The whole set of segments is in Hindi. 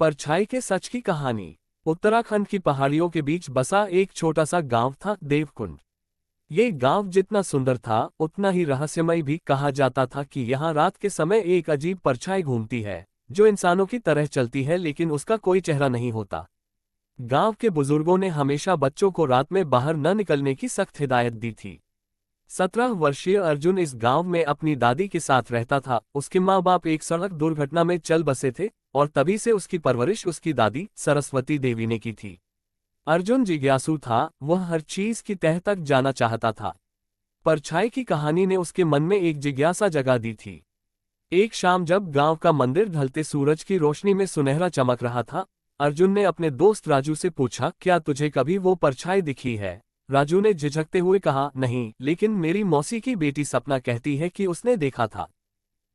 परछाई के सच की कहानी। उत्तराखंड की पहाड़ियों के बीच बसा एक छोटा सा गांव था, देवकुंड। ये गांव जितना सुंदर था उतना ही रहस्यमय भी। कहा जाता था कि यहाँ रात के समय एक अजीब परछाई घूमती है, जो इंसानों की तरह चलती है लेकिन उसका कोई चेहरा नहीं होता। गांव के बुजुर्गों ने हमेशा बच्चों को रात में बाहर न निकलने की सख्त हिदायत दी थी। 17 वर्षीय अर्जुन इस गांव में अपनी दादी के साथ रहता था। उसके माँ बाप एक सड़क दुर्घटना में चल बसे थे और तभी से उसकी परवरिश उसकी दादी सरस्वती देवी ने की थी। अर्जुन जिज्ञासु था, वह हर चीज की तह तक जाना चाहता था। परछाई की कहानी ने उसके मन में एक जिज्ञासा जगा दी थी। एक शाम जब गांव का मंदिर ढलते सूरज की रोशनी में सुनहरा चमक रहा था, अर्जुन ने अपने दोस्त राजू से पूछा, क्या तुझे कभी वो परछाई दिखी है? राजू ने झिझकते हुए कहा, नहीं, लेकिन मेरी मौसी की बेटी सपना कहती है कि उसने देखा था।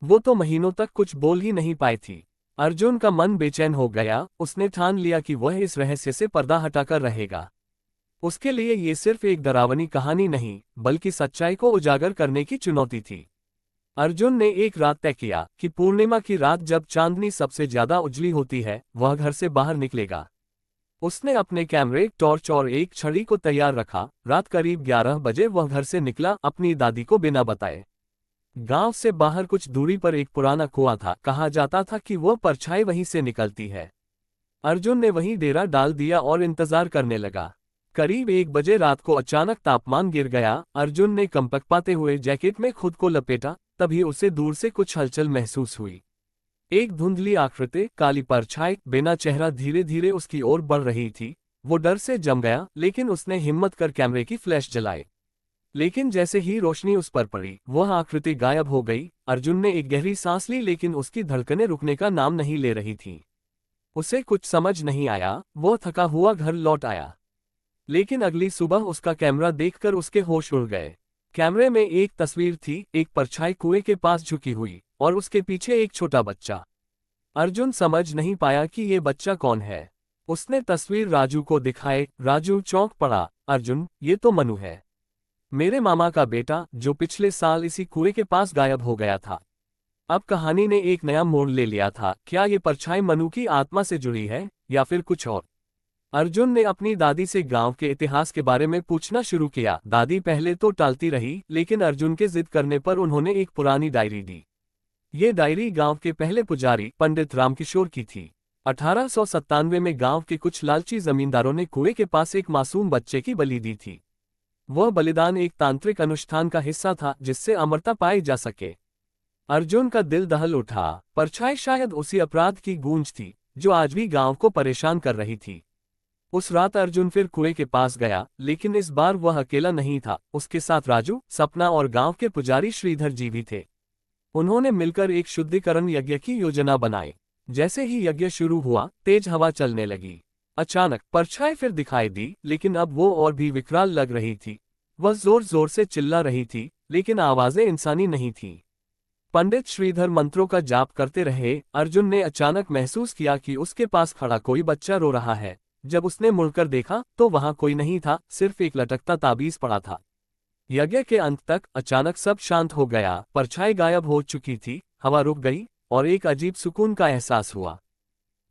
वो तो महीनों तक कुछ बोल ही नहीं पाई थी। अर्जुन का मन बेचैन हो गया। उसने ठान लिया कि वह इस रहस्य से पर्दा हटाकर रहेगा। उसके लिए ये सिर्फ एक डरावनी कहानी नहीं, बल्कि सच्चाई को उजागर करने की चुनौती थी। अर्जुन ने एक रात तय किया कि पूर्णिमा की रात जब चांदनी सबसे ज्यादा उजली होती है, वह घर से बाहर निकलेगा। उसने अपने कैमरे, टॉर्च और एक छड़ी को तैयार रखा। रात करीब 11 बजे वह घर से निकला, अपनी दादी को बिना बताए। गांव से बाहर कुछ दूरी पर एक पुराना कुआं था। कहा जाता था कि वह परछाई वहीं से निकलती है। अर्जुन ने वहीं डेरा डाल दिया और इंतजार करने लगा। करीब 1 बजे रात को अचानक तापमान गिर गया। अर्जुन ने कंपकपाते हुए जैकेट में खुद को लपेटा। तभी उसे दूर से कुछ हलचल महसूस हुई। एक धुंधली आकृति, काली परछाई, बिना चेहरा, धीरे धीरे उसकी ओर बढ़ रही थी। वो डर से जम गया, लेकिन उसने हिम्मत कर कैमरे की फ्लैश जलाई। लेकिन जैसे ही रोशनी उस पर पड़ी, वह आकृति गायब हो गई। अर्जुन ने एक गहरी सांस ली, लेकिन उसकी धड़कनें रुकने का नाम नहीं ले रही थीं। उसे कुछ समझ नहीं आया। वो थका हुआ घर लौट आया। लेकिन अगली सुबह उसका कैमरा देखकर उसके होश उड़ गए। कैमरे में एक तस्वीर थी, एक परछाई कुएं के पास झुकी हुई और उसके पीछे एक छोटा बच्चा। अर्जुन समझ नहीं पाया कि ये बच्चा कौन है। उसने तस्वीर राजू को दिखाई। राजू चौंक पड़ा। अर्जुन, ये तो मनु है, मेरे मामा का बेटा, जो पिछले साल इसी कुएं के पास गायब हो गया था। अब कहानी ने एक नया मोड़ ले लिया था। क्या ये परछाई मनु की आत्मा से जुड़ी है या फिर कुछ और? अर्जुन ने अपनी दादी से गांव के इतिहास के बारे में पूछना शुरू किया। दादी पहले तो टालती रही, लेकिन अर्जुन के जिद करने पर उन्होंने एक पुरानी डायरी दी। ये डायरी गांव के पहले पुजारी पंडित रामकिशोर की थी। 1897 में गांव के कुछ लालची जमींदारों ने कुएं के पास एक मासूम बच्चे की बलि दी थी। वह बलिदान एक तांत्रिक अनुष्ठान का हिस्सा था, जिससे अमरता पाई जा सके। अर्जुन का दिल दहल उठा। परछाई शायद उसी अपराध की गूंज थी जो आज भी गांव को परेशान कर रही थी। उस रात अर्जुन फिर कुएं के पास गया, लेकिन इस बार वह अकेला नहीं था। उसके साथ राजू, सपना और गांव के पुजारी श्रीधर जी भी थे। उन्होंने मिलकर एक शुद्धिकरण यज्ञ की योजना बनाई। जैसे ही यज्ञ शुरू हुआ, तेज हवा चलने लगी। अचानक परछाई फिर दिखाई दी, लेकिन अब वो और भी विकराल लग रही थी। वह जोर जोर से चिल्ला रही थी, लेकिन आवाजें इंसानी नहीं थीं। पंडित श्रीधर मंत्रों का जाप करते रहे। अर्जुन ने अचानक महसूस किया कि उसके पास खड़ा कोई बच्चा रो रहा है। जब उसने मुड़कर देखा तो वहां कोई नहीं था, सिर्फ एक लटकता ताबीज पड़ा था। यज्ञ के अंत तक अचानक सब शांत हो गया। परछाई गायब हो चुकी थी, हवा रुक गई और एक अजीब सुकून का एहसास हुआ।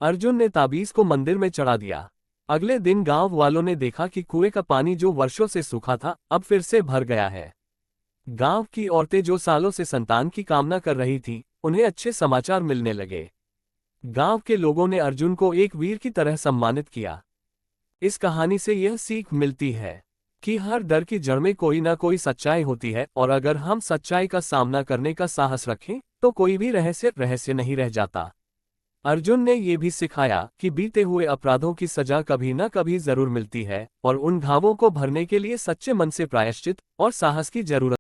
अर्जुन ने ताबीज को मंदिर में चढ़ा दिया। अगले दिन गांव वालों ने देखा कि कुएं का पानी जो वर्षों से सूखा था, अब फिर से भर गया है। गांव की औरतें जो सालों से संतान की कामना कर रही थीं, उन्हें अच्छे समाचार मिलने लगे। गांव के लोगों ने अर्जुन को एक वीर की तरह सम्मानित किया। इस कहानी से यह सीख मिलती है कि हर डर की जड़ में कोई ना कोई सच्चाई होती है, और अगर हम सच्चाई का सामना करने का साहस रखें तो कोई भी रहस्य नहीं रह जाता। अर्जुन ने यह भी सिखाया कि बीते हुए अपराधों की सजा कभी न कभी जरूर मिलती है, और उन घावों को भरने के लिए सच्चे मन से प्रायश्चित और साहस की जरूरत